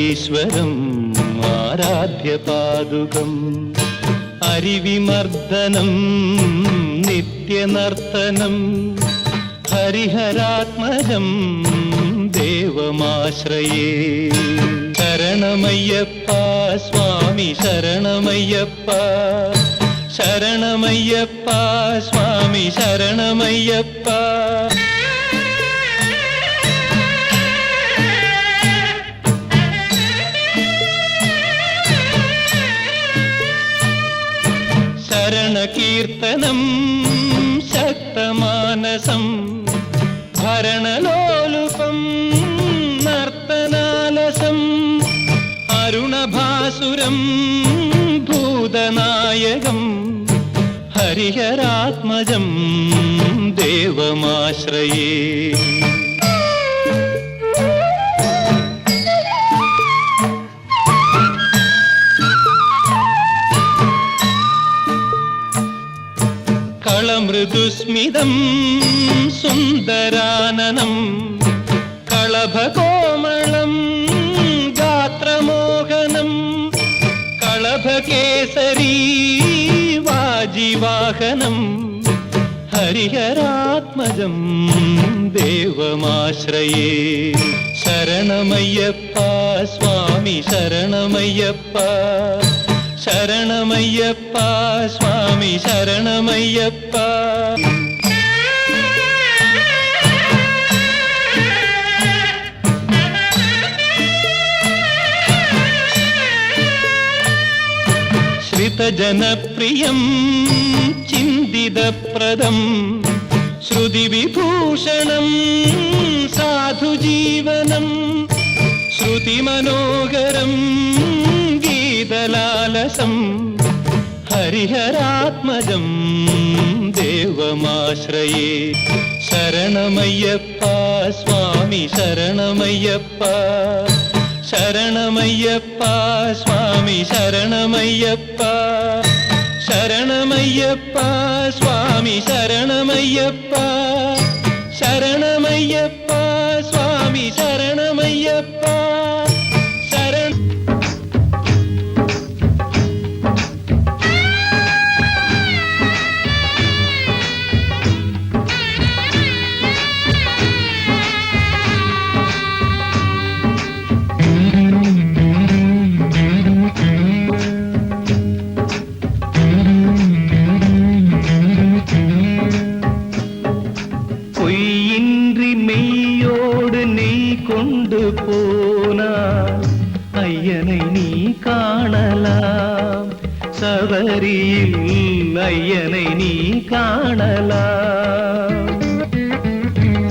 ईश्वरम् आराध्यपादुकम् हरिविमर्दनं नित्यनर्तनं हरिहरात्मजं देवमाश्रये शरणमय्यप्पा स्वामी शरणमय्यप्पा शरणमय्यप्पा स्वामी शरणमय्यप्पा शरणकीर्तनं शक्तमानसं भरणलोलुपं नर्तनालसम् अरुणभासुरं भूतनायकं हरिहरात्मजं देवमाश्रये कलमृदुस्मितं सुन्दराननं कलभकोमलं गात्रमोहनं कलभकेसरी वाजिवाहनं हरिहरात्मजं देवमाश्रये शरणमय्यप्पा स्वामी शरणमय्यप्पा शरणमय्यप्पा स्वामी शरणमय्यप्पा श्रितजनप्रियं चिन्तितप्रदं श्रुतिविभूषणं साधुजीवनं श्रुतिमनोहरं गीतलालसं हरिहरात्मजं देवमाश्रये शरणमय्यप्पा स्वामी शरणमय्यप्पा शरणमय्यप्पा स्वामी शरणमय्यप्पा शरणमय्यप्पा स्वामी शरणमय्यप्पा शरणमय्यप्पा स्वामी शरणमय्यप्पा शरण கொண்டு போனாய் ஐயனை நீ காணலாம் சபரியில் ஐயனை நீ காணலாம்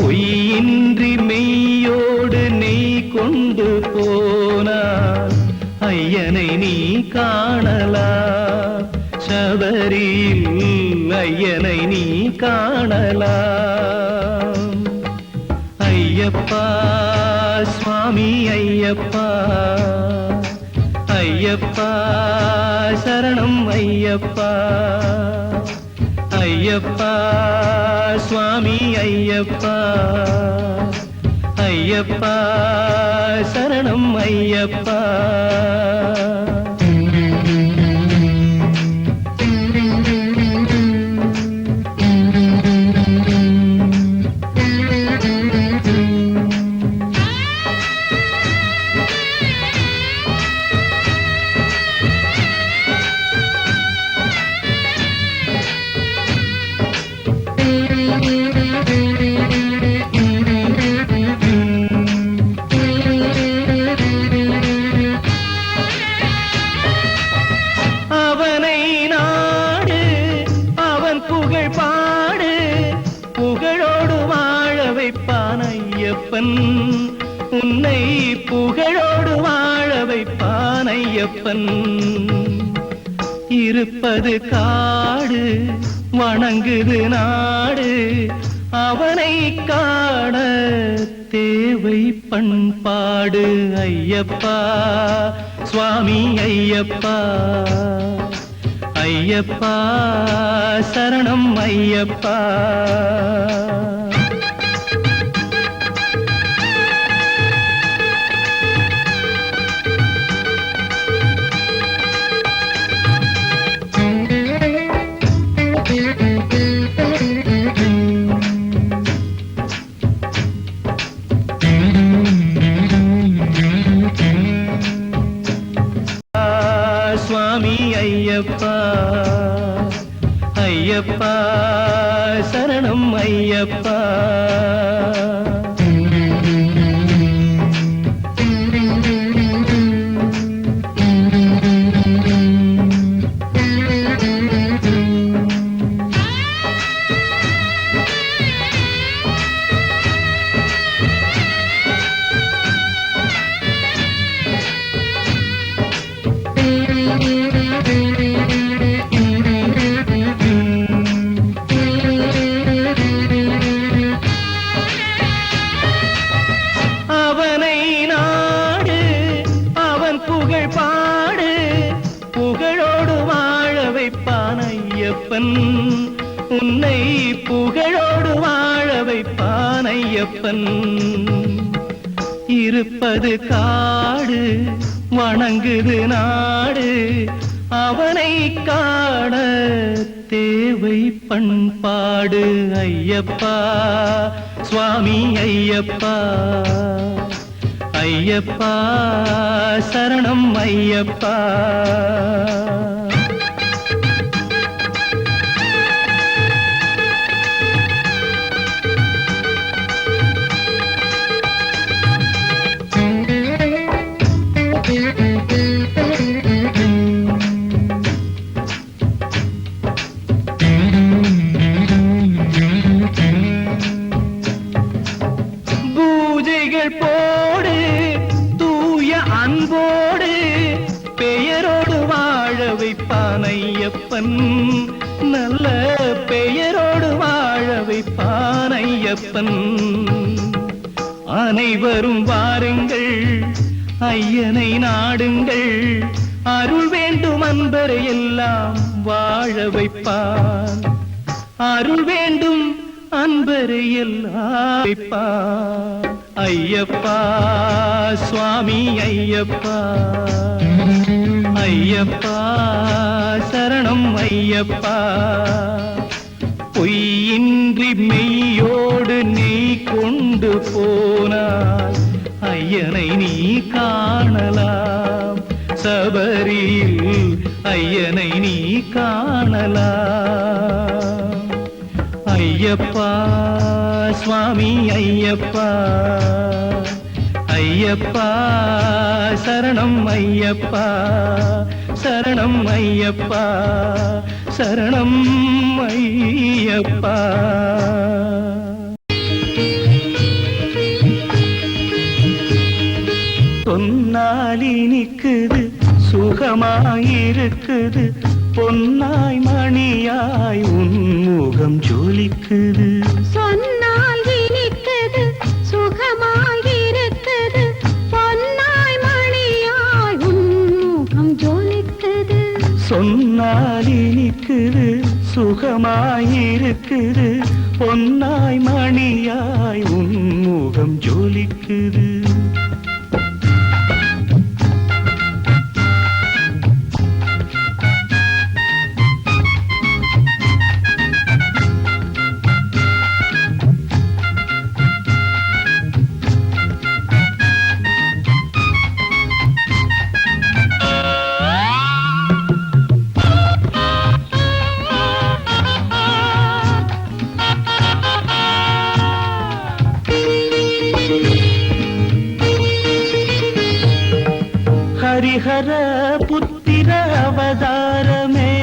பொய்யின்றி மெய்யோடு நீ கொண்டு போனாய் ஐயனை நீ காணலாம் சபரியில் ஐயனை நீ காணலாம் ஐயப்பா स्वामी अय्यप्पा अय्यप्पा शरणं अय्यप्पा अय्यप्पा स्वामी अय्यप्पा अय्यप्पा शरणं अय्यप्पा உன்னை புகழோடு வாழ வைப்பான் ஐயப்பன் இருப்பது காடு வணங்குது நாடு அவனை காண தேவை பண்பாடு ஐயப்பா சுவாமி ஐயப்பா ஐயப்பா சரணம் ஐயப்பா ஐயப்பா ஐயப்பா சரணம் ஐயப்பா. உன்னை புகழோடு வாழ வைப்பான் ஐயப்பன். இருப்பது காடு வணங்குது நாடு, அவனை காண தேவை பண்பாடு. ஐயப்பா சுவாமி ஐயப்பா ஐயப்பா சரணம் ஐயப்பா. போடு தூய அன்போடு பெயரோடு வாழ வைப்பான் ஐயப்பன். நல்ல பெயரோடு வாழ வைப்பான் ஐயப்பன். அனைவரும் வாருங்கள் ஐயனை நாடுங்கள், அருள் வேண்டும் அன்பரை எல்லாம் வாழ வைப்பான். அருள் வேண்டும் அன்பரை எல்லாம் வைப்பான். ஐயப்பா சுவாமி ஐயப்பா ஐயப்பா சரணம் ஐயப்பா. பொய்யின்றி மெய்யோடு நெய் கொண்டு போனாய் ஐயனை நீ காணலாம். சபரியில் ஐயனை நீ காணலாம். ஐயப்பா சுவாமி ஐயப்பா ஐயப்பா சரணம் ஐயப்பா சரணம் ஐயப்பா சரணம் ஐயப்பா. சொன்னாலி நிக்குது சுகமாயிருக்குது, பொன்னாய் மணியாய் உன்முகம் ஜொலிக்குது. சொன்னால் இனிக்குது சுகமாயிருக்குது, பொன்னாய் மணியாய் உன்முகம் ஜொலிக்குது. சொன்னால் இனிக்குது சுகமாயிருக்குது, பொன்னாய் மணியாய் உன்முகம் ஜொலிக்குது. ஹரிஹர புத்திர அவதாரமே,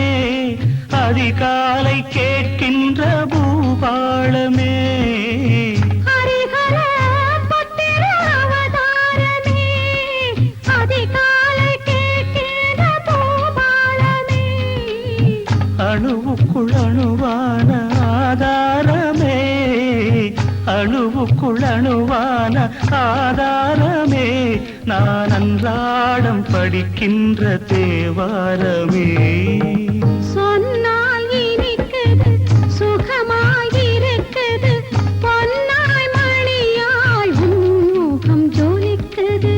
அதிகாலை கேட்கின்ற பூபாளமே. ஹரிஹர புத்திர அவதாரமே, அதிகாலை கேட்கின்ற பூபாளமே. அணுவுக்குள் அணுவான ஆதாரமே, அணுவுக்குள் அணுவான ஆதாரமே. நான் அன்றாடம் படிக்கின்ற தேவாரமே. சொன்னால் இனிக்குது சுகமாயிருக்குது, பொன்னாய் மணியாய் உன்முகம் ஜொலிக்குது.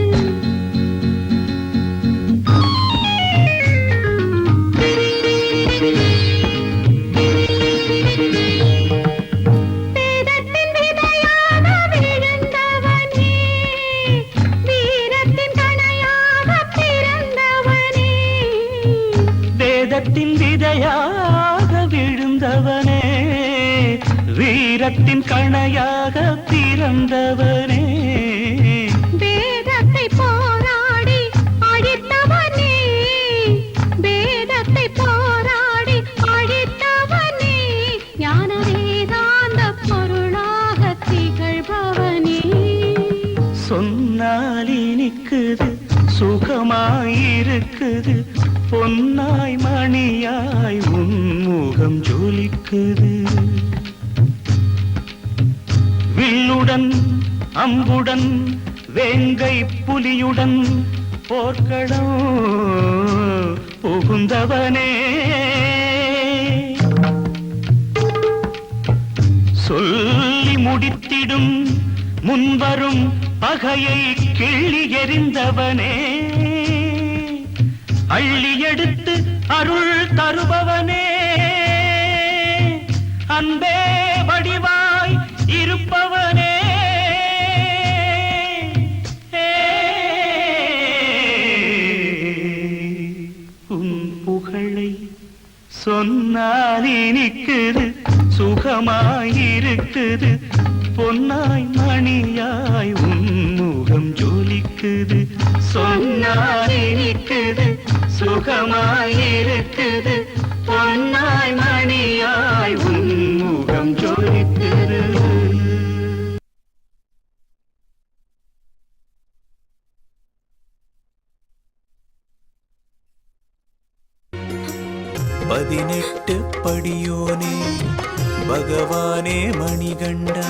வேதத்தின் விதையாக விழுந்தவனே, வீரத்தின் கணையாக பிறந்தவனே, வேதத்தை போராடி அழித்தவனே, வேதத்தை போராடி அழித்தவனே, ஞான வேதாந்த பொருளாக திகழ்பவனே. சொன்னால் இனிக்குது சுகமாயிருக்குது, பொன்னாய் மணியாய் உன்முகம் ஜொலிக்குது. வில்லுடன் அம்புடன் வேங்கை புலியுடன் போர்க்களம் புகுந்தவனே, சொல்லி முடித்திடும் முன்வரும் பகையை கிள்ளி எறிந்தவனே, அள்ளி எடுத்து அருள் தருபவனே, அன்பே வடிவாய் இருப்பவனே, உன் புகழை சொன்னால் இனிக்குது சுகமாயிருக்குது, பொன்னாய் மணியாய் உன்முகம் ஜொலிக்குது. சொன்னால் இனிக்குது சுகமாயிருக்குது, பொன்னாய் மணியாய் உன்முகம் ஜொலிக்குது. பதினெட்டு படியோனே பகவானே மணிகண்டா,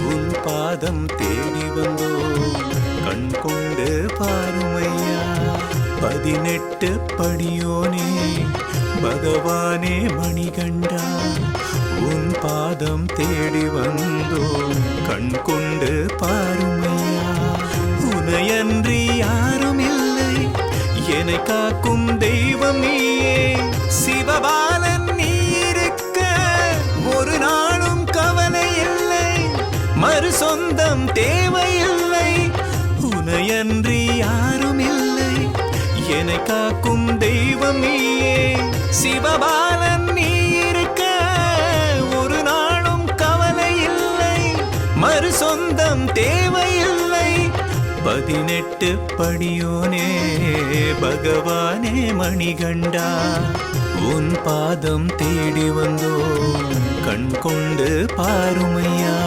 உன் பாதம் தேடி வந்தோ கண் கொண்டு பாருமையா. பதினெட்டு படியோனே பகவானே மணிகண்டா, உன் பாதம் தேடி வந்தோ கண் கொண்டு பாருமையா. உனையன்றி யாரும் இல்லை, என்னை காக்கும் தெய்வம் நீயே. சிவபாலன் நீ இருக்க ஒரு நாளும் கவலை இல்லை, மறு சொந்தம் தேவையில்லை. உனையன்றி யாரும் இல்லை, என்னை காக்கும் தெய்வம் நீயே. சிவபாலன் நீ இருக்க ஒரு நாளும் கவலை இல்லை, மறு சொந்தம் தேவையில்லை. பதினெட்டு படியோனே பகவானே மணிகண்டா, உன் பாதம் தேடி வந்தோ கண் கொண்டு பாருமையா.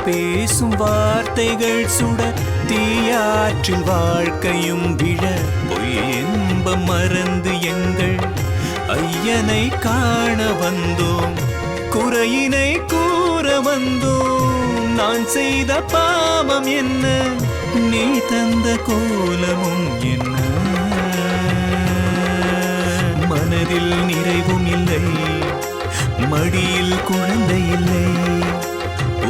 பேசும் வார்த்தைகள் சுட தீயாற்றில் வாழ்க்கையும் விழ, பொய் இன்பம் மறந்து எங்கள் ஐயனை காண வந்தோம், குறையினை கூற வந்தோம். நான் செய்த பாவம் என்ன, நீ தந்த கோலமும் என்ன, மனதில் நிறைவும் இல்லை, மடியில் குழந்தை இல்லை.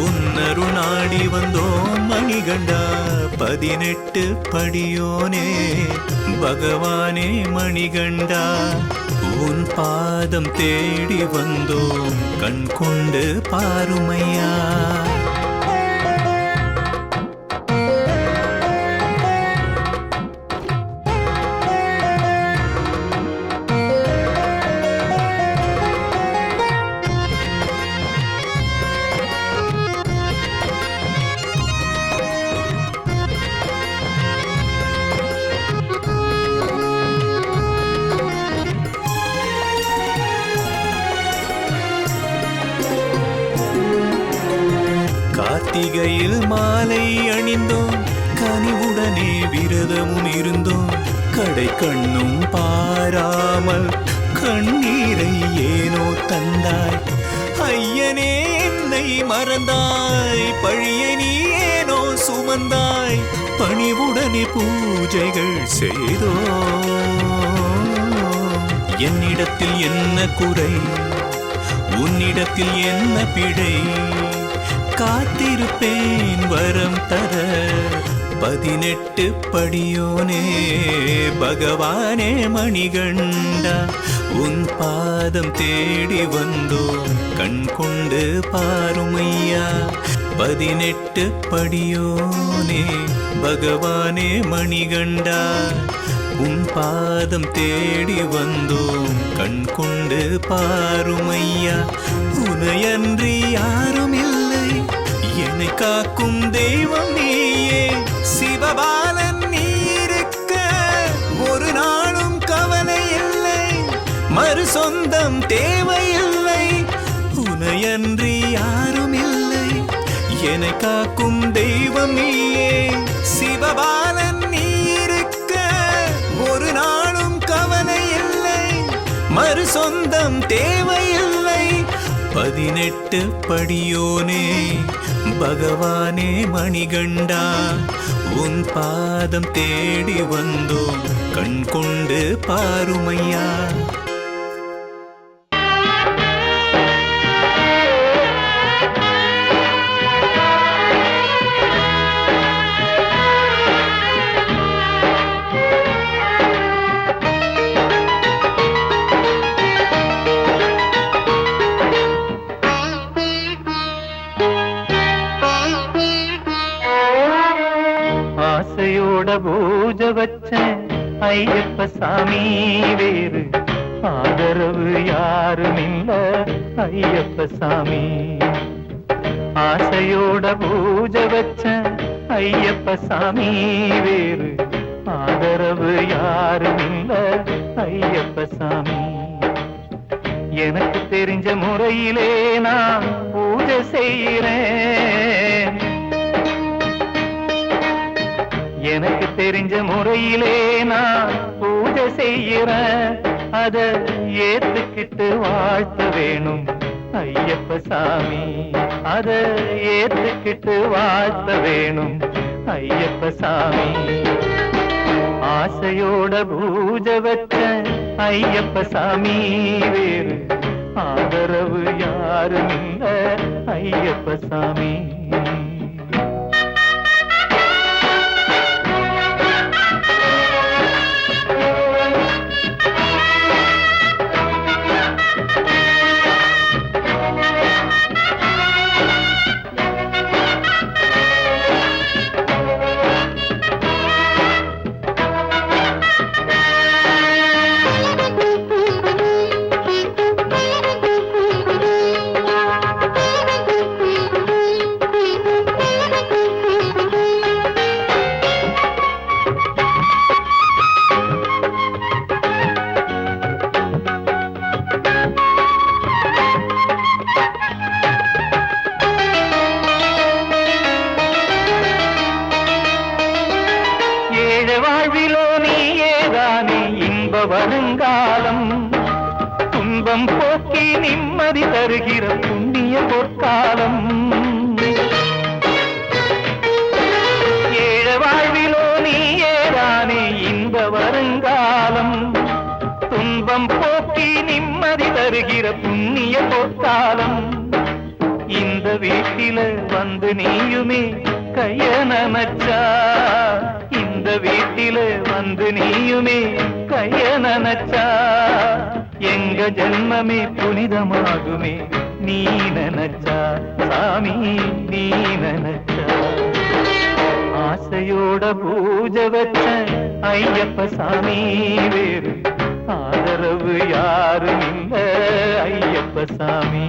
உன்னரு நாடி வந்தோம் மணிகண்டா, பதினெட்டு படியோனே பகவானே மணிகண்டா, உன் பாதம் தேடி வந்தோம் கண் கொண்டு பாருமையா. கார்த்திகையில் மாலை அணிந்தோம், கனிவுடனே விரதமும் இருந்தோம், கடை கண்ணும் பாராமல் கண்ணீரை ஏனோ தந்தாய். ஐயனே என்னை மறந்தாய், பழியை நீ ஏனோ சுமந்தாய். பணிவுடனே பூஜைகள் செய்தோம், என்னிடத்தில் என்ன குறை, உன்னிடத்தில் என்ன பிழை? காத்திருப்பேன் வரம் தர 18 படியோனே. பகவானே மணிகண்டா, உன் பாதம் தேடி வந்தோம், கண் கொண்டு பாருமையா. 18 படியோனே பகவானே மணிகண்டா, உன் பாதம் தேடி வந்தோம், கண் கொண்டு பாருமையா. உனையன்றி யாரும் இல்லை, என்னை காக்கும் தெய்வம் நீயே. சிவபாலன் நீ இருக்க ஒரு நாளும் கவலை இல்லை, மறு சொந்தம் தேவையில்லை. உனையன்றி யாரும் இல்லை, என்னை காக்கும் தெய்வம் நீயே. சிவபாலன் நீ இருக்க ஒரு நாளும் கவலை இல்லை, மறு சொந்தம் தேவையில்லை. 18 படியோனே பகவானே மணிகண்டா, உன் பாதம் தேடி வந்தோம், கண் கொண்டு பாருமையா. ஆசையோட பூஜை வச்சேன் ஐயப்ப சாமி, வேறு ஆதரவு யாரும் இல்ல ஐயப்ப சாமி. ஆசையோட பூஜை வச்சேன் ஐயப்ப சாமி, வேறு ஆதரவு யாரும் இல்ல ஐயப்ப சாமி. எனக்கு தெரிஞ்ச முறையிலே நான் பூஜை செய்கிறேன், எனக்கு தெரிஞ்ச முறையிலே நான் பூஜை செய்கிறேன். அத ஏத்துக்கிட்டு வாழ்த்த வேணும் ஐயப்ப சாமி, அத ஏத்துக்கிட்டு வாழ்த்த வேணும் ஐயப்ப சாமி. ஆசையோட பூஜை வச்ச ஐயப்ப சாமி, வேறு ஆதரவு யாரும் இல்ல ஐயப்ப சாமி. வருங்காலம் துன்பம் போக்கி நிம்மதி தருகிற புண்ணிய பொற்காலம். ஏழ வாழ்விலோ நீயேதானே இன்ப வருங்காலம், துன்பம் போக்கி நிம்மதி தருகிற புண்ணிய பொற்காலம். இந்த வீட்டில வந்து நீயுமே கைய நனச்சா, இந்த வீட்டில வந்து நீயுமே கைய நனச்சா, எங்க ஜென்மமே புனிதமாகுமே நீ நனச்சா சாமி, நீ நனச்சா. ஆசையோட பூஜை வச்ச ஐயப்ப சாமி, வேறு ஆதரவு யாரும் இல்ல ஐயப்ப சாமி.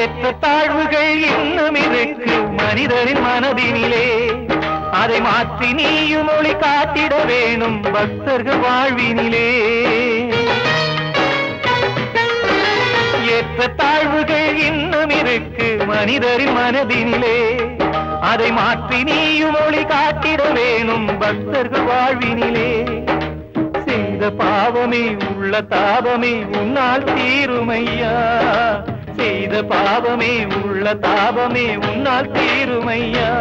ஏற்ற தாழ்வுகள் இன்னும் இருக்கு மனிதரின் மனதினிலே, அதை மாற்றி நீயும் ஒளி காட்டிட வேணும் பக்தர்கள் வாழ்வினிலே. ஏற்ற தாழ்வுகள் மனிதரின் மனதினிலே அதை மாற்றி நீயும் ஒளி காட்டிட வேணும் பக்தர்கள் வாழ்வினிலே செய்த பாவமே உள்ள தாபமே உன்னால் தீருமையா செய்த பாவமே உள்ள தாபமே உன்னால் தீருமையா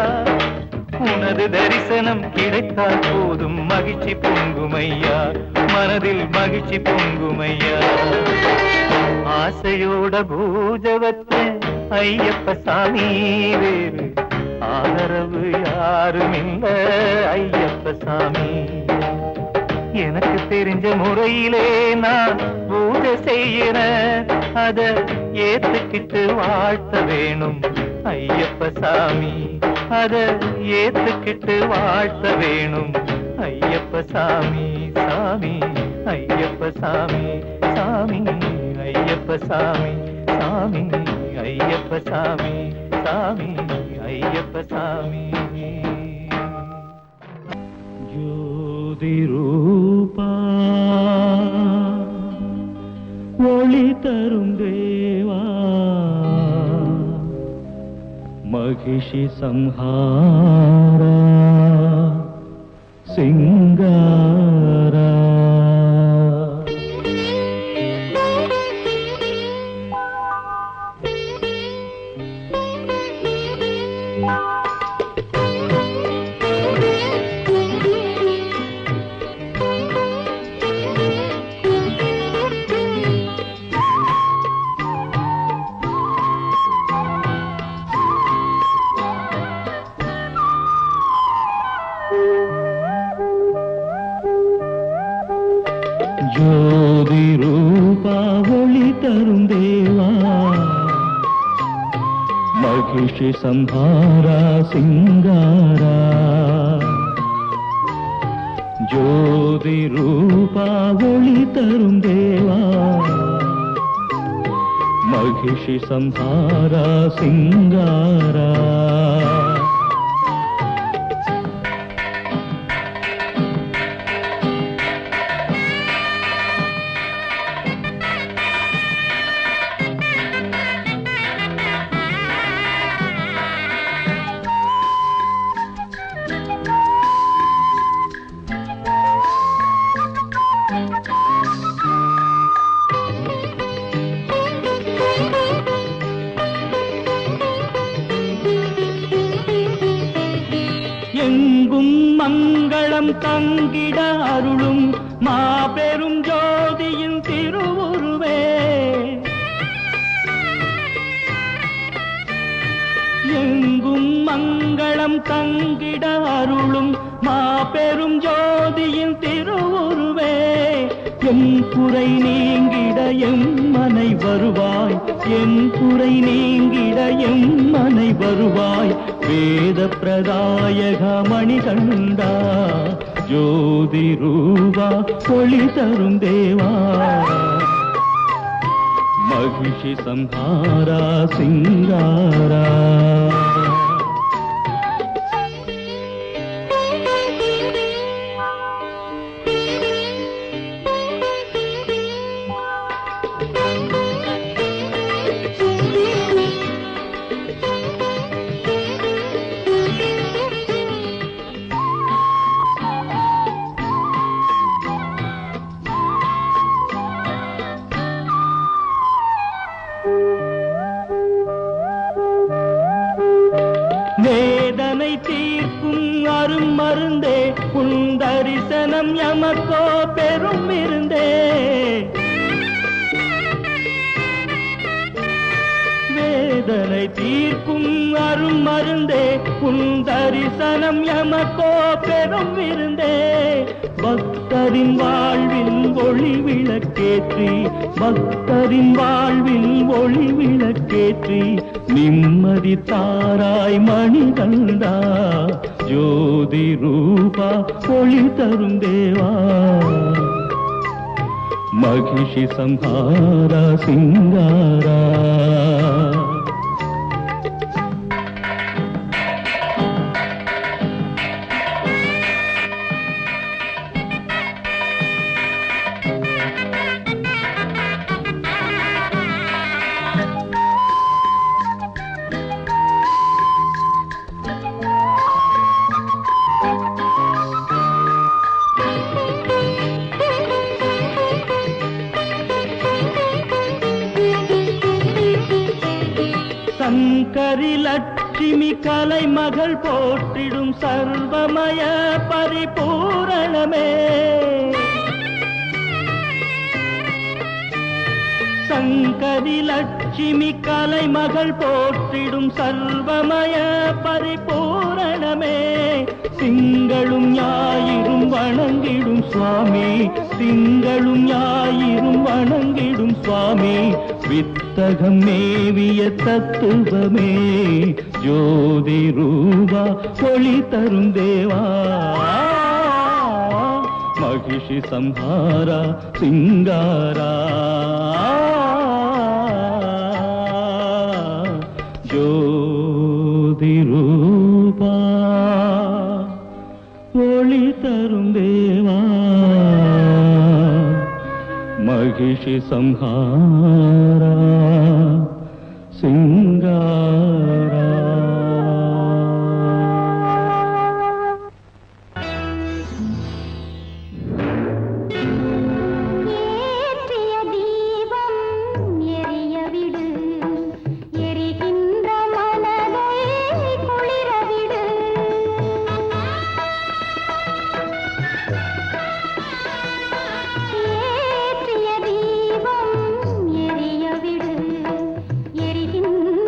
உனது தரிசனம் கிடைத்தால் போதும் மகிழ்ச்சி பொங்குமையா மனதில் மகிழ்ச்சி பொங்குமையா ஆசையோட பூஜை வச்ச ஐயப்ப சாமி வேறு ஆதரவு யாரும் இல்ல ஐயப்ப சாமி எனக்கு தெரிஞ்ச முறையிலே நான் பூஜை செய்யற அத ஏத்துக்கிட்டு வாழ்த்த வேணும் ஐயப்ப சாமி அத ஏத்துக்கிட்டு வாழ்த்த வேணும் ஐயப்ப சாமி சாமி ஐயப்ப சாமி சாமி ஐயப்ப சாமி சாமி ஐயப்ப சாமி சாமி ஐயப்ப சாமி ஜோதி ரூபா ஒளி தரும் தேவா மகிஷி சம்ஹாரா சிங்காரா ஜோதி ரூபா ஒளி தரும் தேவா மகிஷி சம்ஹாரா சிங்காரா ஜோதி ரூபா ஒளி தரும் தேவா மகிஷி சம்ஹாரா சிங்காரா எங்கும் மங்களம் தங்கிட அருளும் மாபெரும் ஜோதியின் திருவுருவே எங்கும் மங்களம் தங்கிட அருளும் மாபெரும் ஜோதியின் திருவுருவே என் குறை நீங்கிட எம் மனை வருவாய் என் குறை நீங்கிட எம் மனை வருவாய் வேத பிரதாயக மணிகண்டா ஜோதி ரூபா ஒளி தரும் தேவா மகிஷி சம்ஹாரா சிங்காரா வேதனை தீர்க்கும் அரும் மருந்தே உன் தரிசனம் எமக்கோ பெரும் இருந்தே வேதனை தீர்க்கும் அரும் மருந்தே உன் தரிசனம் எமக்கோ பெரும் இருந்தே பக்தரின் வாழ்வில் ஒளி விளக்கேற்றி பக்தரின் வாழ்வில் ஒளி விளக்கேற்றி நிம்மதி தாராய் மணிகண்டா ஜோதி ரூபா ஒளி தரும் தேவா மகிஷி சம்ஹாரா சிங்காரா சங்கரி லட்சுமி கலைமகள் போற்றிடும் சர்வமய பரிபூரணமே சங்கரி லட்சுமி கலைமகள் போற்றிடும் சர்வமய பரிபூரணமே திங்களும் ஞாயிறும் வணங்கிடும் சுவாமி திங்களும் ஞாயிறும் வணங்கிடும் சுவாமி வித்தகம் மேவிய தத்துவமே ஜோதி ரூபா ஒளி தரும் தேவா மகிஷி சம்ஹாரா சிங்காரா ஜோதி ரூபா ஒளி தரும் தேவா மகிஷி சம்ஹாரா சிங்காரா ஏற்றிய தீபம் எரிய விடு எரிகின்ற மனதை குளிர விடு ஏற்றிய தீபம் எரிய விடு எரிகின்ற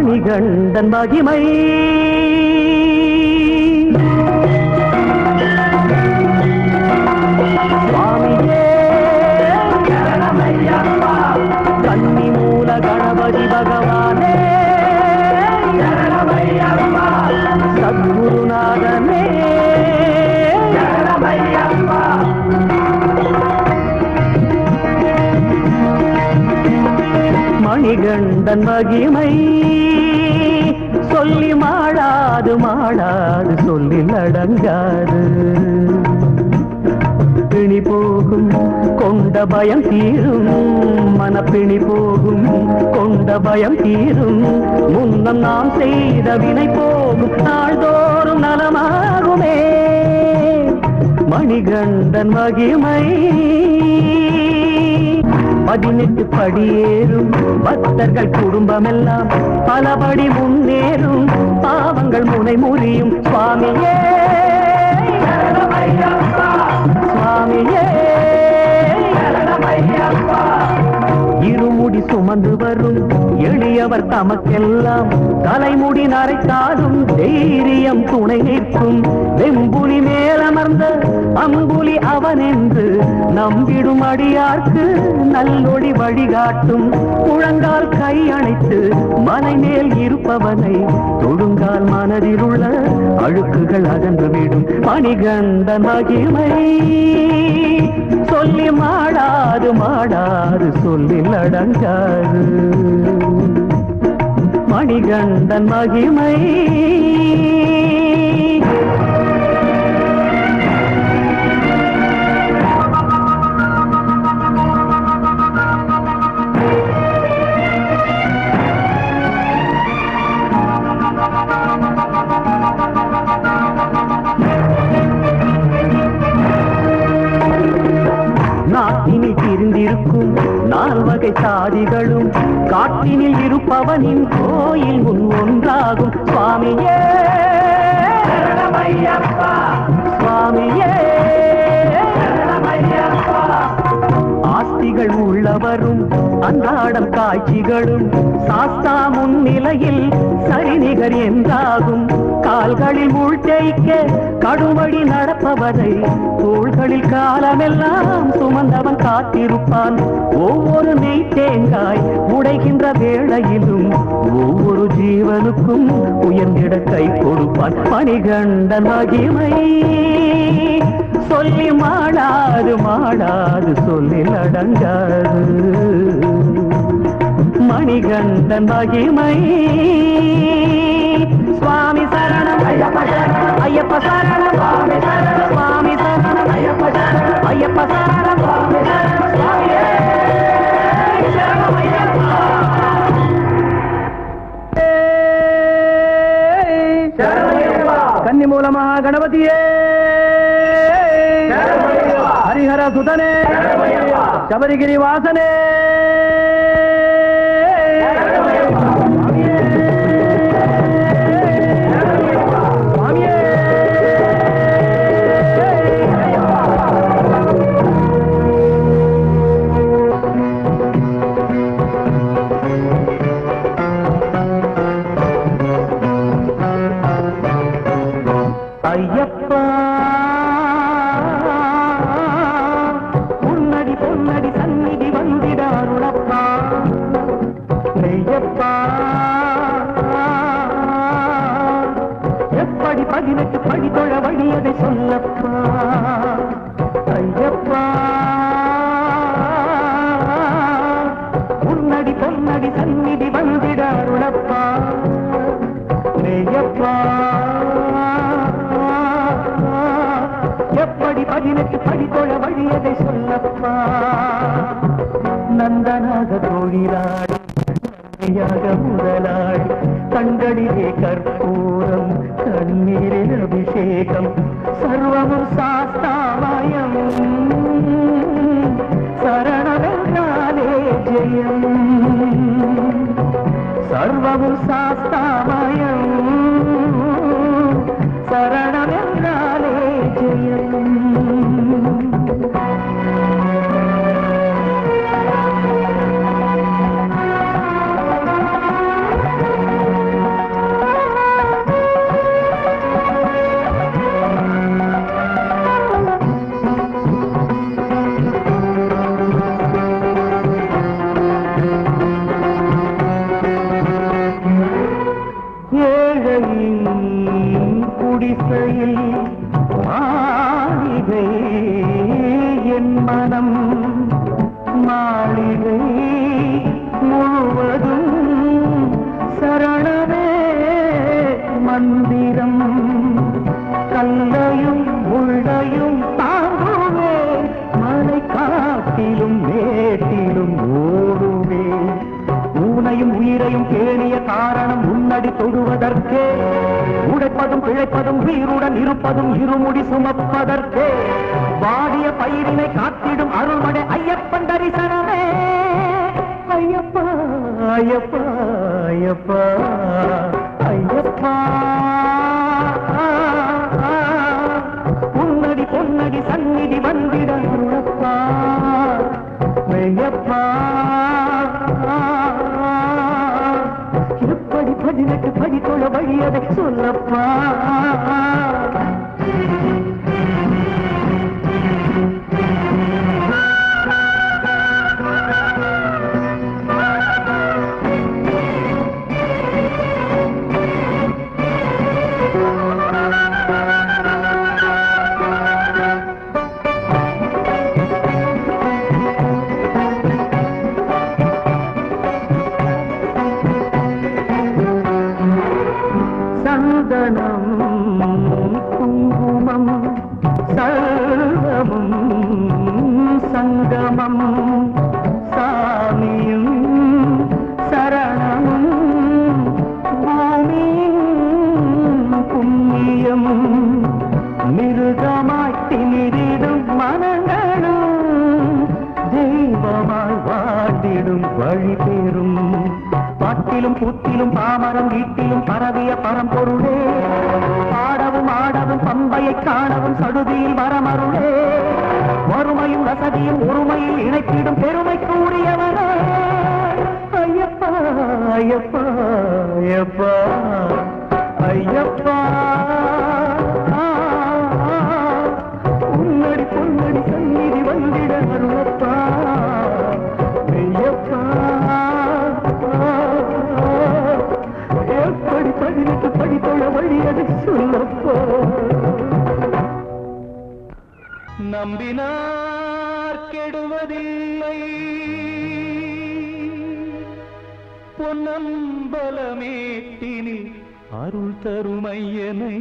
மணிகண்டன் மகிமை சுவாமியே சரணமையப்பா கன்னி மூல கணபதி பகவானே சரணமையப்பா சத்குருநாதனே சரணமையப்பா மணிகண்டன் மகிமை சொல்லி மாடாது மாடாது சொல்லி அடங்காது பிணி போகும் கொண்ட பயம் தீரும் மனப்பிணி போகும் கொண்ட பயம் தீரும் முன்னம் நாம் செய்த வினை போகும் நாள்தோறும் நலமாகுமே மணிகண்டன் மகிமை 18 படியேறும் பக்தர்கள் குடும்பமெல்லாம் பலபடி முன்னேறும் பாவங்கள் முனை முறியும் சுவாமியே சுவாமியே இருமுடி சுமந்து வரும் எளியவர் தமக்கெல்லாம் தலைமுடி நரைத்தாலும் தைரியம் துணை நிற்கும் வெம்புலி மேலமர்ந்த அம்புலி அவன் என்று நம்பிடும் அடியார்க்கு நல்லொளி வழிகாட்டும் முழங்கால் கை அணைத்து மலை மேல் இருப்பவனை தொடுங்கால் மனதில் உள்ள அழுக்குகள் அகன்றுவிடும் மணிகண்டன் மகிமை சொல்லி மாடாது மாடாது சொல்லில் அடங்காது மணிகண்டன் மகிமை நாட்டினில் பிரிந்திருக்கும் 4 வகை சாதிகளும் காட்டினில் இருப்பவனின் கோயில் முன் ஒன்றாகும் சுவாமியே சுவாமியே ஆஸ்திகள் உள்ளவரும் அன்றாடம் காட்சிகளும் சாஸ்தா முன்னிலையில் சரிநிகர் என்றாகும் கால்களில் முள் தேய்க்க கடுவழி நடப்பவரை தோள்களில் காலமெல்லாம் சுமந்தவன் காத்திருப்பான் ஒவ்வொரு நெய் தேங்காய் உடைகின்ற வேளையிலும் ஒவ்வொரு ஜீவனுக்கும் உயர்ந்திட கை கொடுப்பான் மணிகண்டன் மகிமை சொல்லி மாடாது மாடாது சொல்லில் அடங்காது மணிகண்டன் மகிமை சுவாமி சரணம் ஐயப்ப சரணம் சுவாமி சரணம் ஐயப்ப சரணம் சுவாமியே சரணம் ஐயப்பா கன்னி மூலமா கணபதியே ஹரிஹர சுதனே சபரிகிரி வாசனே ஐயப்பா முன்னடி பொன்னடி சந்நிதி வந்திட அருளப்பா நெய்யப்பா எப்படி 18 படி தொழ வழியதை சொல்லப்பா ஐயப்பா முன்னடி பொன்னடி சந்நிதி வந்திட அருளப்பா நெய்யப்பா எப்படி 18 படி தொழ வழியதை சொல்லப்பா நந்தனாக தொழிலாளி முதலாளி கண்களிலே கற்பூரம் கண்ணீரில் அபிஷேகம் சர்வமும் சாஸ்தாமயம் சரணமென்றாலே ஜெயம் சர்வமும் சாஸ்தாமயம் சரணமென்றாலே ஜெயம் என் மனம் மாளிகை முழுவதும் சரணமே மந்திரம் கல்லையும் முள்ளையும் தாங்குவே மலை காட்டிலும் மேட்டிலும் ஓடுவே ஊனையும் உயிரையும் பேணிய காரணம் முன்னடி தொடுவதற்கே உடைப்பதும் பிழைப்பதும் உயிருடன் இருப்பதும் இருமுடி சுமப்பதற்கே வாடிய பயிரினை காத்திடும் அருள்மடை ஐயப்பன் தரிசனமே ஐயப்பா ஐயப்பா ஐயப்பா ஐயப்பா உன்னடி பொன்னடி சந்நிதி வந்திட அருளப்பா ஐயப்பா எப்படி 18 படித்துள்ள வழியதை சொல்லப்பா குங்குமம் சர்வமும் சங்கமம் சாமியும் சரணமும் பூமியும் புண்ணியம் மிருகமாய் திமிரிடும் மனங்களும் தெய்வமாய் வாழ்ந்திடும் வழி பெறும் பாட்டிலும் புத்திலும் பாமரம் வீட்டிலும் பரவிய பரம்பொருளே பாடவும் ஆடவும் பம்பையை காணவும் சடுதியில் வரமருளே வறுமையும் வசதியும் ஒருமையில் இணைத்திடும் பெருமை கூறியவரே ஐயப்பா ஐயப்பா ஐயப்பா ஐயப்பா உன்னடி பொன்னடி சந்நிதி வந்திட அருளப்பா ஐயப்பா எப்படி 18 படித்துள்ள வழியதை சொல்லப்போ நம்பினார் கெடுவதில்லை பொன்னம்பலமேட்டினில் அருள் தருமையனை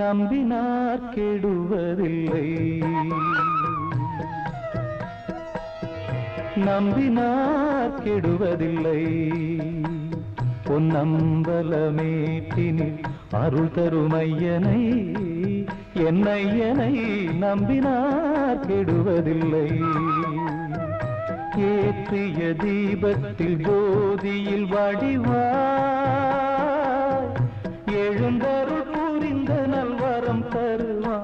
நம்பினார் கெடுவதில்லை நம்பினார் கெடுவதில்லை பொன்னம்பலமேட்டினில் அருள் தருமையனை என்னையனை நம்பினார் கெடுவதில்லை ஏற்றிய தீபத்தில் ஜோதியில் வடிவாய் எழுந்தருள் புரிந்த நல்வரம் தருவான்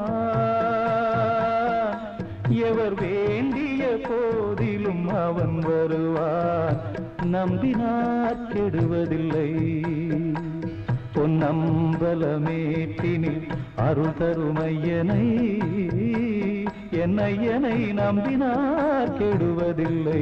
எவர் வேண்டிய போதிலும் அவன் வருவான் நம்பினார் கெடுவதில்லை பொன்னம்பலமேட்டினில் அருள் தருமையனை என்னையனை நம்பினார் கெடுவதில்லை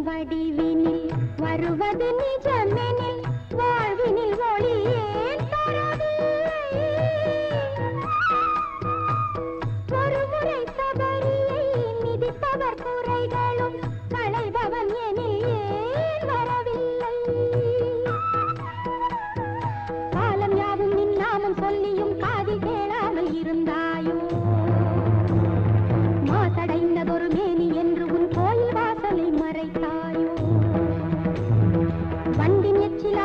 வடிவினில் வருவது நிஜமெனில் வாழ்வினில் ஒளியே ஒருமுறை தவறியை மிதிப்பவர் குறைகளும் களைபவன் எனில் ஏன் வரவில்லை காலம் யாவும் நின் நாமம் சொல்லியும் காதில் கேளாமல் இருந்தாயோ மாசடைந்ததொரு மேனி என்று உன் கோயில் வாசலை மறைத்தாயோ வண்டின் எச்சிலா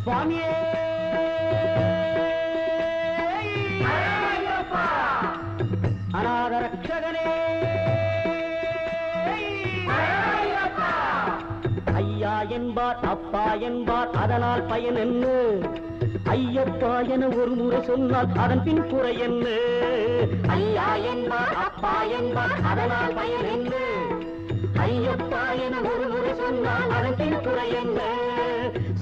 சுவாமியே அநாத ரட்சகனே ஐயா என்பார் அப்பா என்பார் அதனால் பயன் என்ன ஐயப்பா என ஒரு முறை சொன்னால் அதன் பின் குறை என்ன ஐயா என்பார் அப்பா என்பார் அதனால் பயன் என்ன ஐயப்பா என ஒரு முறை சொன்னால் அதன் பின் குறை என்ன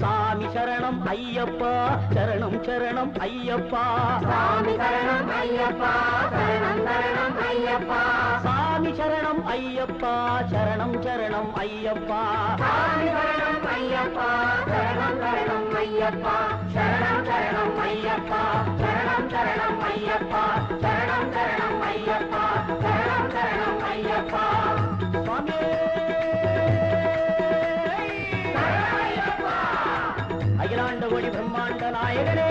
சாமி சரணம் ஐயப்பா சரணம் சரணம் ஐயப்பா சாமி சரணம் ஐயப்பா சரணம் சரணம் ஐயப்பா சாமி சரணம் ஐயப்பா சரணம் சரணம் ஐயப்பா சாமி சரணம் ஐயப்பா சரணம் சரணம் ஐயப்பா சரணம் சரணம் ஐயப்பா சரணம் சரணம் ஐயப்பா சரணம் சரணம் ஐயப்பா சரணம் சரணம் ஐயப்பா சுவாமி அகிலாண்ட ஒளி பிரம்மாண்ட நாயகனே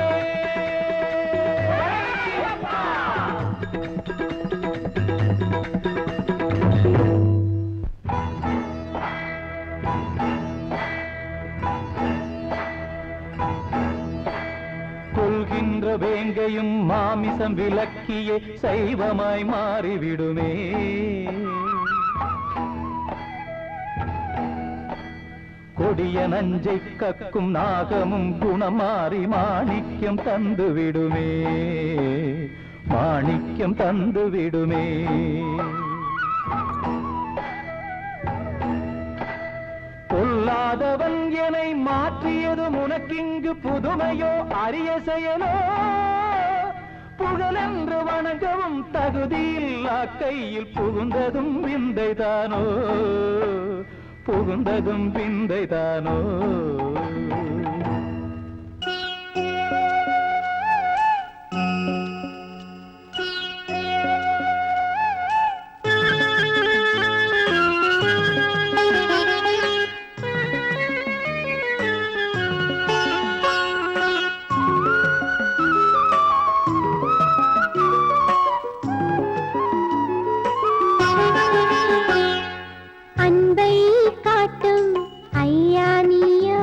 கொள்கின்ற வேங்கையும் மாமிசம் விலக்கியே சைவமாய் மாறிவிடுமே கொடிய நஞ்சை கக்கும் நாகமும் குணமாறி மாணிக்கம் தந்து விடுமே மாணிக்கம் தந்து விடுமே பொல்லாதவன் என்னை மாற்றியது உனக்கிங்கு புதுமையோ அரிய செயலோ புகழென்று வணங்கவும் தகுதியில்லா கையில் புகுந்ததும் விந்தைதானோ புகுந்ததும் விந்தைதானோ அன்பை காட்டும் ஐயா நீயோ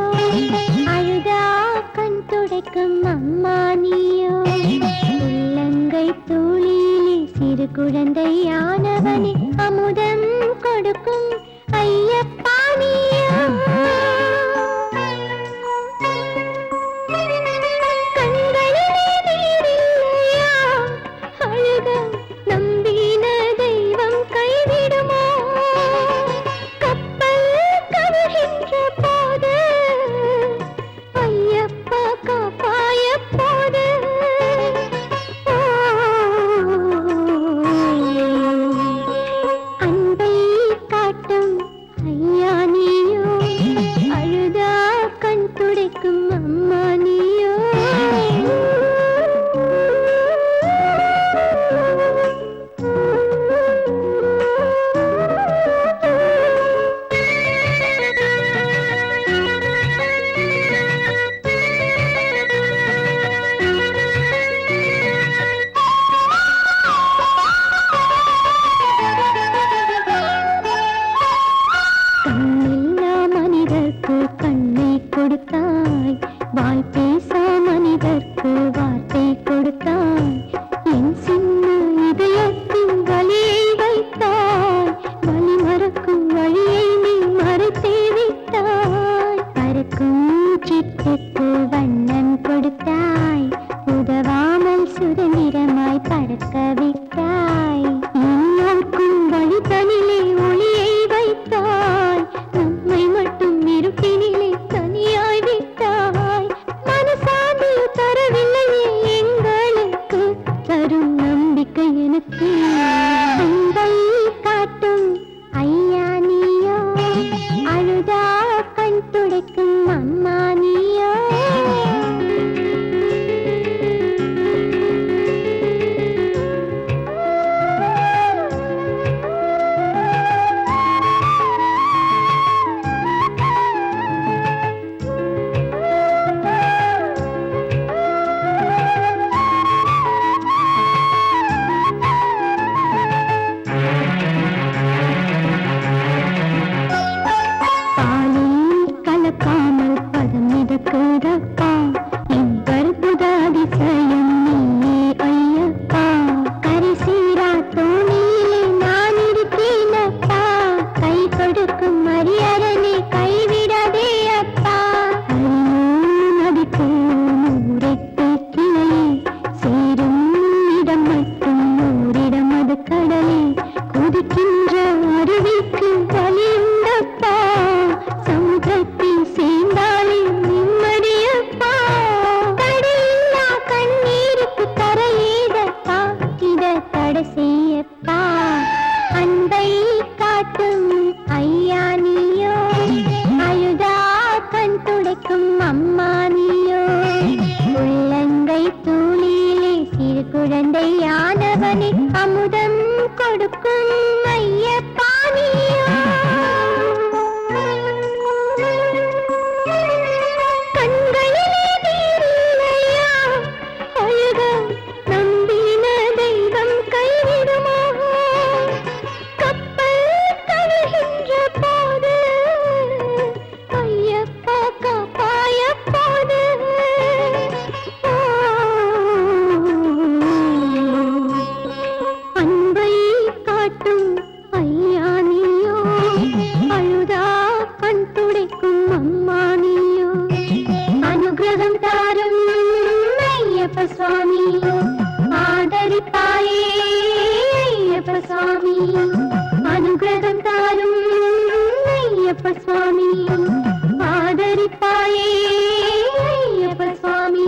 ஐயப்ப சுவாமி ஆதரிப்பாயே ஐயப்ப சுவாமி.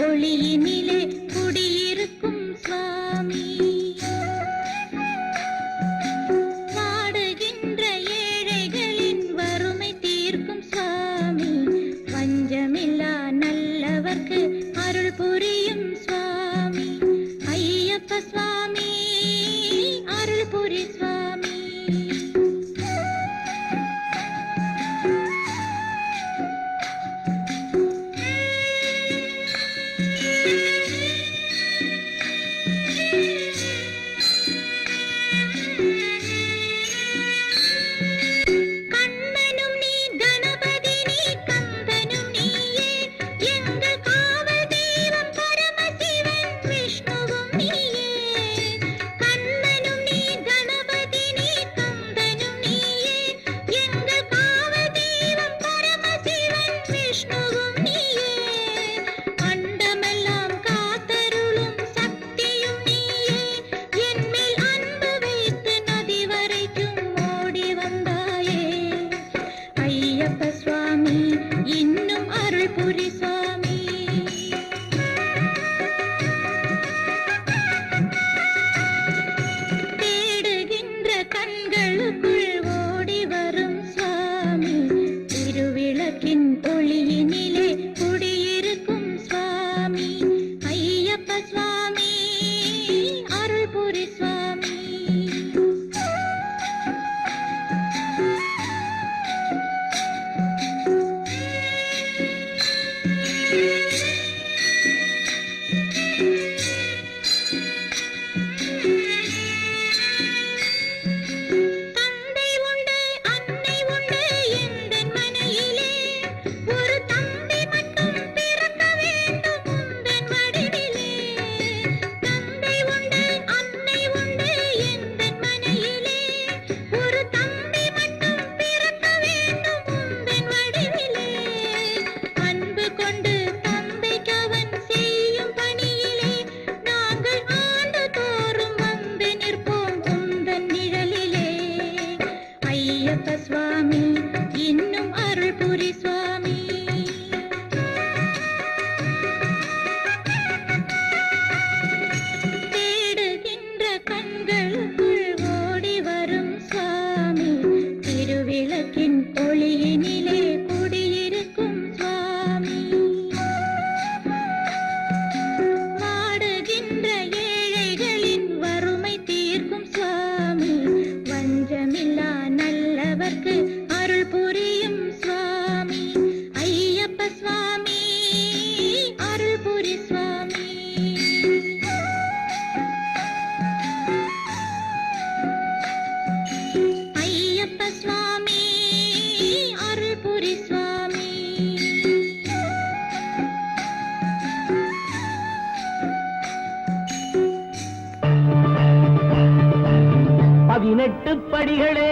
ஒளியினிலே குடியிருக்கும் சுவாமி, வாடுகின்ற ஏழைகளின் வறுமை தீர்க்கும் சுவாமி, வஞ்சமில்லா நல்லவர்க்கு அருள் புரியும் சுவாமி, ஐயப்ப சுவாமி அருள் புரி சுவாமி. பதினெட்டு படிகளே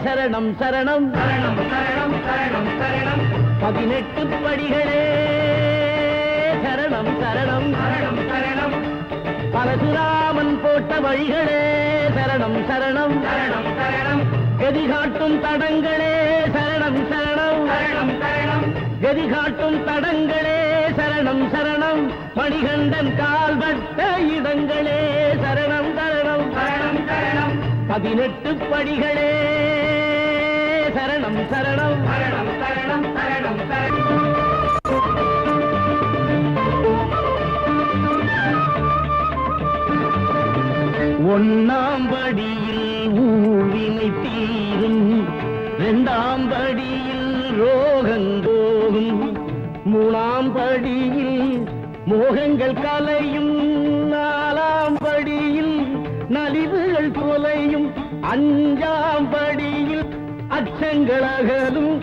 சரணம் சரணம் சரணம் சரணம் சரணம் சரணம். பதினெட்டு படிகளே சரணம் சரணம் சரணம் சரணம். பரசுராமன் போட்ட வழிகளே சரணம் சரணம் சரணம் சரணம். கதிகாட்டும் தடங்களே சரணம் சரணம் சரணம் சரணம். கதிகாட்டும் தடங்களே சரணம் சரணம். மணிகண்டன் கால்பட்ட இடங்களே சரணம் சரணம் சரணம் சரணம். பதினெட்டு படிகளே சரணம் சரணம் சரணம் சரணம் சரணம் சரணம். ஒன்னாம் படியில் ஊழினை தீரும், இரண்டாம் படியில் ரோகங்கோகும், மூணாம் படியில் மோகங்கள் கலையும், நாலாம் படியில் நலிவுகள் தொலையும், அஞ்சாம் படியில் அச்சங்களகலும்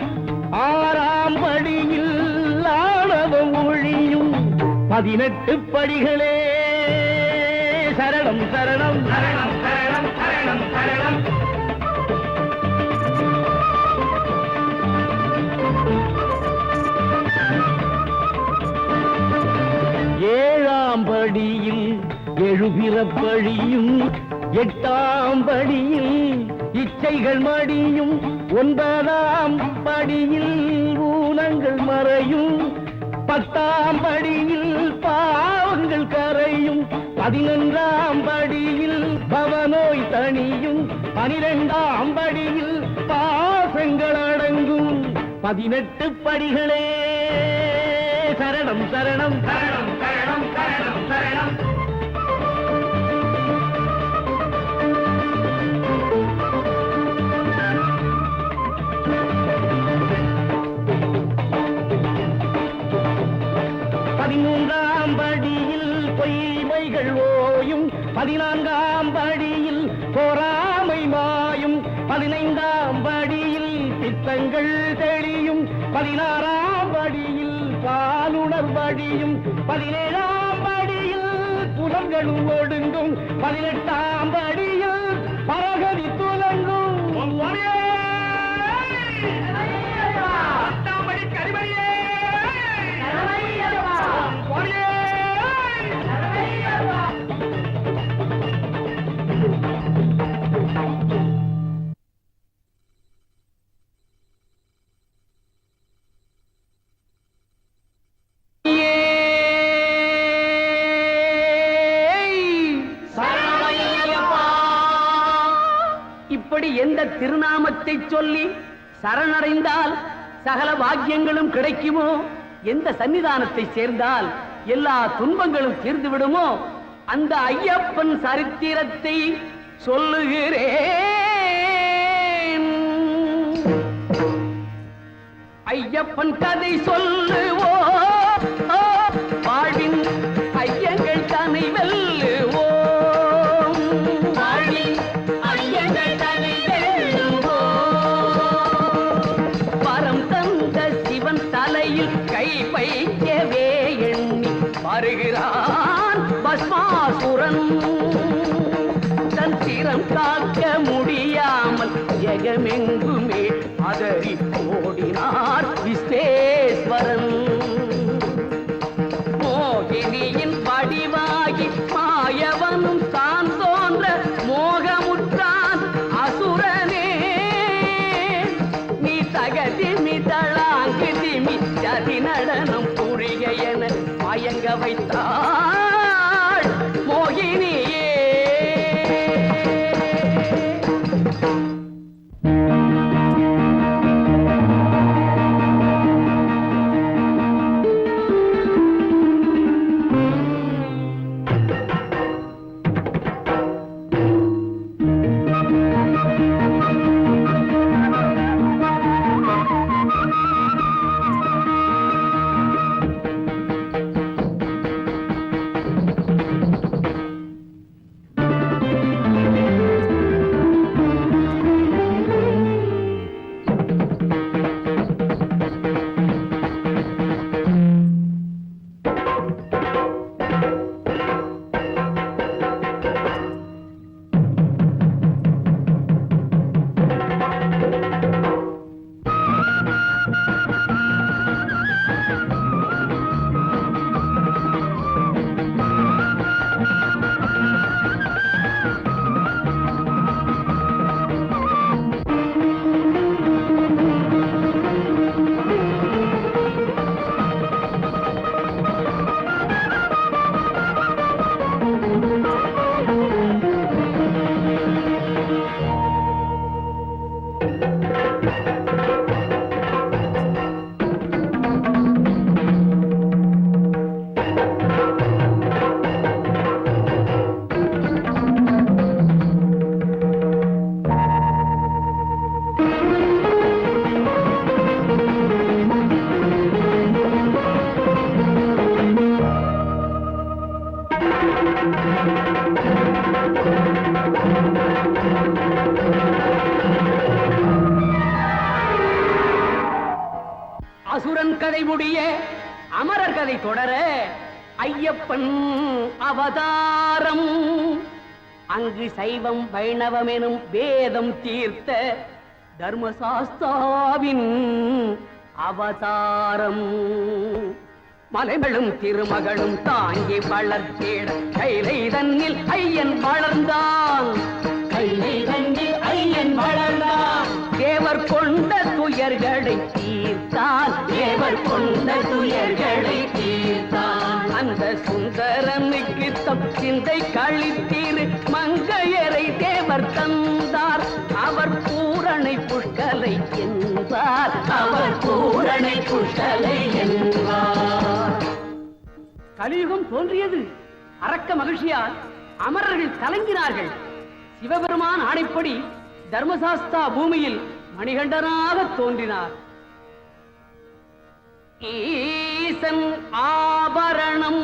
ஆறாம் படியில் ஆணவம் ஒழியும் 18 படிகளே சரணம் சரணம் சரணம் சரணம் சரணம் சரணம். ஏழாம் படியில் எழுபிறப்பழியும் 8ஆம் படியில் இச்சைகள் மடியும் 9ஆம் படியில் ஊனங்கள் மறையும் 10ஆம் படியில் பாவங்கள் கரையும் 11ஆம் படியில் பவநோய் தணியும் 12ஆம் படியில் பாசங்கள் அடங்கும் 18 படிகளே சரணம் சரணம் சரணம் சரணம் சரணம் சரணம். பதிமூன்றாம் படியில் பொய்மைகள் ஓயும் 14ஆம் படியில் பொறாமை மாயும் 15ஆம் படியில் சித்தங்கள் தெளியும் 16ஆம் படியில் பாலுணர்வடியும் 17ஆம் படியில் புலன்களும் ஒடுங்கும் 18ஆம் படியில் பரகதி துலங்கும். இப்படி எந்த திருநாமத்தை சொல்லி சரணடைந்தால் சகல பாக்கியங்களும் கிடைக்குமோ, எந்த சன்னிதானத்தை சேர்ந்தால் எல்லா துன்பங்களும் தீர்ந்து விடுமோ, அந்த ஐயப்பன் சரித்திரத்தை சொல்லுகிறேன். ஐயப்பன் கதை சொல்லுவோம், வாழ்வின் ஐயங்கள் தன்னை வெல்லுவோம். வாழ்வின் ஐயங்கள் தன்னை வெல்லுவோம். வரம் தந்த சிவன் தலையில் கை வைக்கவே எண்ணி வருகிறான் பஸ்மாசுரன். தன் சிரம் காக்க முடியாமல் ஜெகமெங்குமே அதறி ஓடினார் விஸ்வேஸ்வரன். மோகினியின் வடிவாகி மாயவனும் தான் தோன்ற மோகமுற்றான் அசுரனே. நீ தகதிமி தளாங்கு திமி ஜதி நடனம் புரிய என மயங்க வைத்தாள் மோகினியே. கதை முடிய அமரர் கதை தொடர ஐயப்பன் அவதாரம். அங்கு சைவம் வைணவம் எனும் வேதம் தீர்த்த தர்மசாஸ்தாவின் அவதாரம். மலைகளும் திருமகளும் தாங்கி வளர்த்தேட கைலை தன்னில் ஐயன் வளர்ந்தான். கைலை தன்னில் ஐயன் வளர்ந்தான். தேவர் கொண்ட துயர்களை தீர்த்தான். தேவர் கொண்ட துயர்களை தீர்த்தான். அந்த சுந்தரனுக்கு தம் சிந்தை கழித்தீர் மங்கையரை தேவர் தந்தார். அவர் பூரணை புஷ்கலை என்பார். அவர் பூரணை புஷ்கலை என்பார். கலியுகம் தோன்றியது. அரக்க மகிழ்ச்சியால் அமரர்கள் கலங்கினார்கள். சிவபெருமான் ஆணைப்படி தர்மசாஸ்தா பூமியில் மணிகண்டனாக தோன்றினார். ஈசன் ஆபரணம்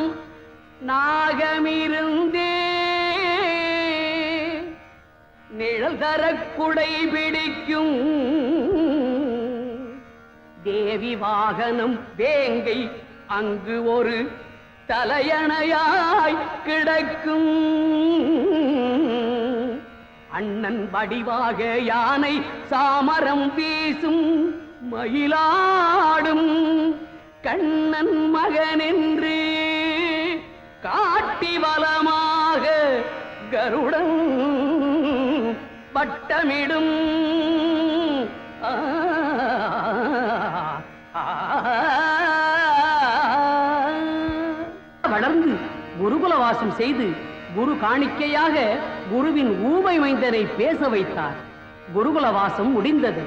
நாகமிருந்தே நிழல் தரக்குடை பிடிக்கும். தேவி வாகனம் வேங்கை அங்கு ஒரு தலையணையாய் கிடக்கும். அண்ணன் வடிவாக யானை சாமரம் வீசும் மயிலாடும். கண்ணன் மகனென்று காட்டி வலமாக கருடன் வட்டமிடும். வளர்ந்து குருகுலவாசம் செய்து குரு காணிக்கையாக குருவின் ஊமை மைந்தனை பேச வைத்தார். குருகுலவாசம் முடிந்தது.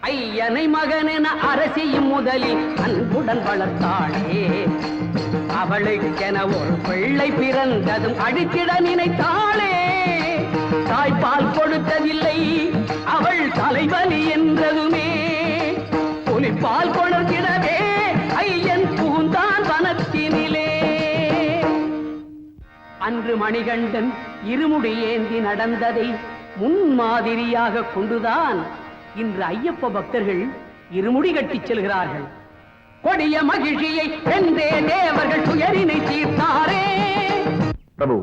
ஐயனை மகனென அரசியும் முதலில் அன்புடன் வளர்த்தாளே. அவளுக்கென ஒரு பிள்ளை பிறந்ததும் அழித்திட நினைத்தாளே. தாய்ப்பால் கொடுத்ததில்லை அவள் தலைவலி என்றதுமே புலிப்பால் கொணர்ந்திடவே ஐயன் புகுந்தான் வனத்தினிலே. அன்று மணிகண்டன் இருமுடி ஏந்தி நடந்ததை முன்மாதிரியாக கொண்டுதான் இன்று ஐயப்ப பக்தர்கள் இருமுடி கட்டிச் செல்கிறார்கள். கொடிய மகிழ்ச்சியை வென்றே தேவர்கள் துயரினை தீர்த்தாரே. பிரபு,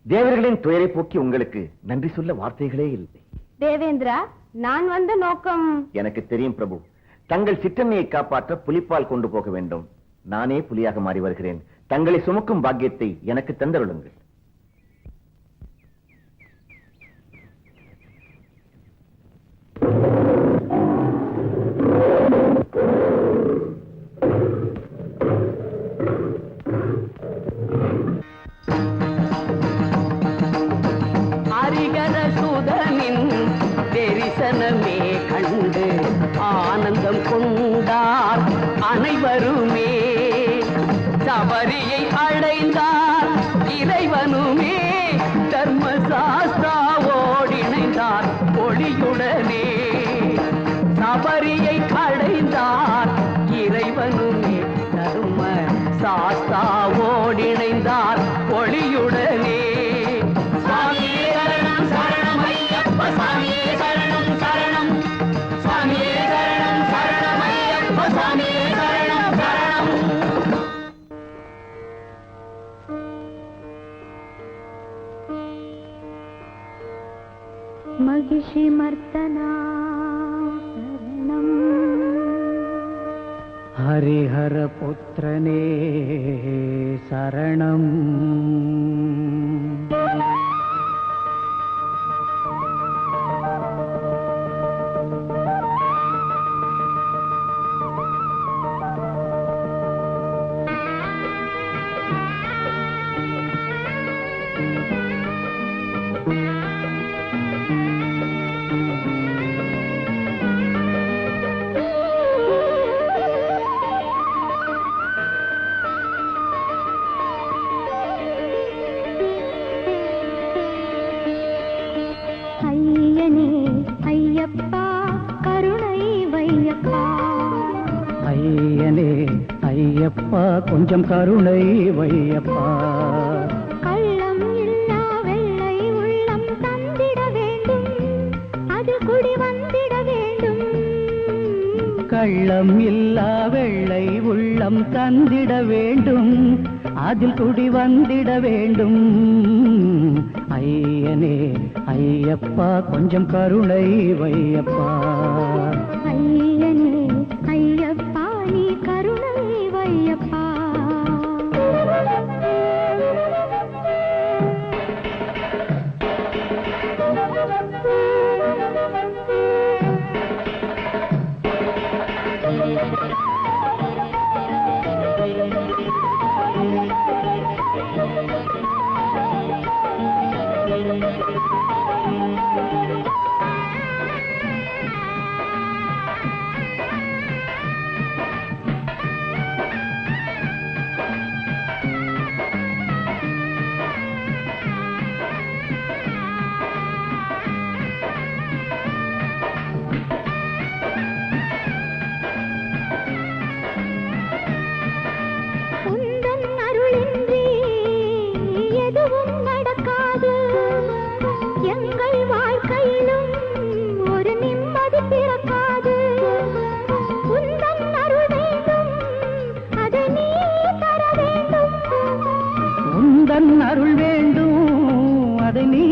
தேவர்களின் துயரை போக்கி உங்களுக்கு நன்றி சொல்ல வார்த்தைகளே இல்லை. தேவேந்திரா, நான் வந்த நோக்கம் எனக்கு தெரியும் பிரபு. தங்கள் சிற்றன்னையை காப்பாற்ற புலிப்பால் கொண்டு போக வேண்டும். நானே புலியாக மாறி வருகிறேன். தங்களை சுமக்கும் பாக்கியத்தை எனக்கு தந்தருளுங்கள். தரிசனமே கண்டு ஆனந்தம் கொண்டார் அனைவருமே. சபரியை அடைந்தார் இறைவனுமே. தர்மசாஸ்தாவோடு இணைந்தார் ஒளியுடனே. சபரியை அடைந்தார் இறைவனுமே. தர்ம சாஸ்தாவோடு இணைந்தார் ஒளியுடனே. சுவாமியே சரணம் சரணம் ஐயப்ப சாமியே சரணம் சரணம். சுவாமியே சரணம் சரணம் ஐயப்ப சாமியே சரணம் சரணம். மகிஷி மர்த்தனா சரணம். ஹரிஹர புத்திரனே சரணம். ஐயப்பா கொஞ்சம் கருணை வையப்பா. கள்ளம் இல்லா வெள்ளை உள்ளம் தந்திட வேண்டும். அது குடி வந்திட வேண்டும். கள்ளம் இல்லா வெள்ளை உள்ளம் தந்திட வேண்டும், அதில் குடி வந்திட வேண்டும். ஐயனே ஐயப்பா கொஞ்சம் கருணை வையப்பா. ஐயனே ஐயப்பா நீ கருணை வையப்பா. அருள் வேண்டும் அதை நீ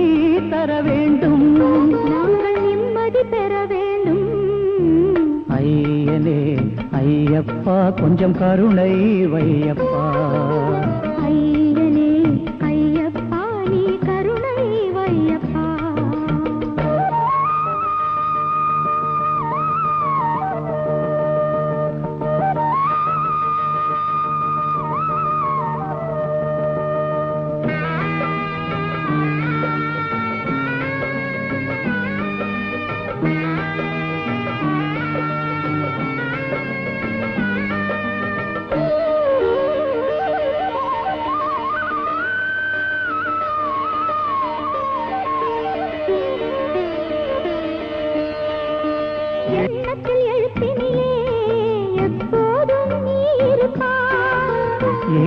தர வேண்டும், நாங்கள் நிம்மதி பெற வேண்டும். ஐயனே ஐயப்பா கொஞ்சம் கருணை வையப்பா. ஐயனே ஐயப்பா நீ கருணை வையப்பா.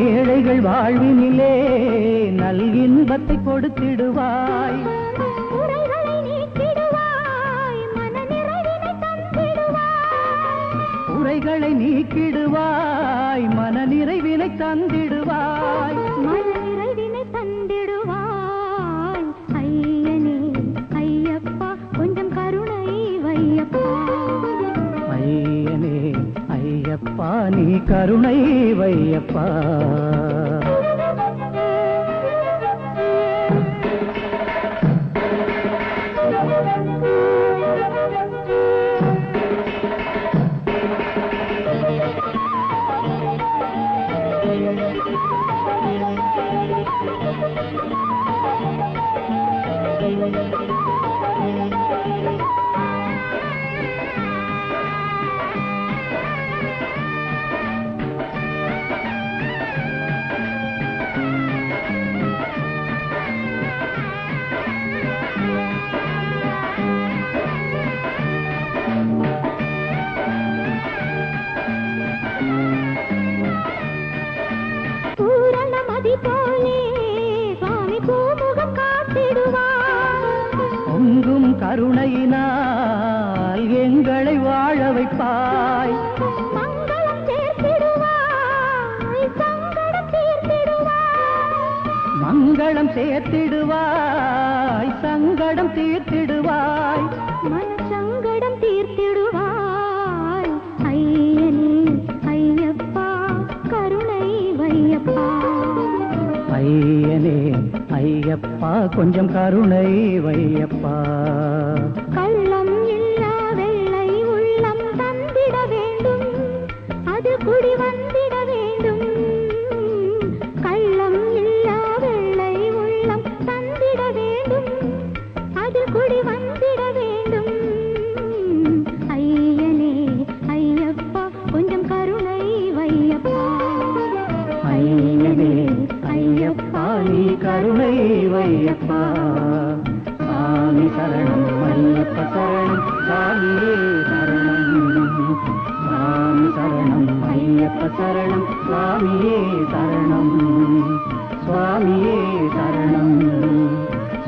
ஏழைகள் வாழ்வினிலே நல் இன்பத்தை கொடுத்திடுவாய், குறைகளை நீக்கிடுவாய் மனநிறைவினை தந்திடுவாய். குறைகளை நீக்கிடுவாய் மன நிறைவினை தந்திடுவாய், மனநிறைவினை தந்திடுவாய். ஐயனே ஐயப்பா கொஞ்சம் கருணை வையப்பா. ஐயனே ஐயப்பா நீ கருணை வையப்பா. பொங்கும் கருணையினால் எங்களை வாழ வைப்பாய், மங்களம் சேர்த்திடுவாய் சங்கடம் தீர்த்திடுவாய். மங்களம் சேர்த்திடுவாய் சங்கடம் தீர்த்திடுவாய், மனசங்கடம் தீர்த்திடுவாய். ஐயனே ஐயப்பா கருணை வையப்பா. ஐயனே ஐயப்பா கொஞ்சம் கருணை வையப்பா. கள்ளம் இல்லா வெள்ளை உள்ளம் தந்திட வேண்டும், அது குடி வந்திட வேண்டும். கள்ளம் இல்லா வெள்ளை உள்ளம் தந்திட வேண்டும், அது குடி வந்திட வேண்டும். ஐயனே ஐயப்பா கொஞ்சம் கருணை வையப்பா. ஐயனே ஐயப்பா நீ கருணை வையப்பா. சாமி சரணம் ஐயப்ப சரணம் சாமியே சரணம், சாமி சரணம் ஐயப்ப சரணம் சாமியே சரணம், சுவாமியே சரணம்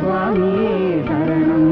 சுவாமியே சரணம்.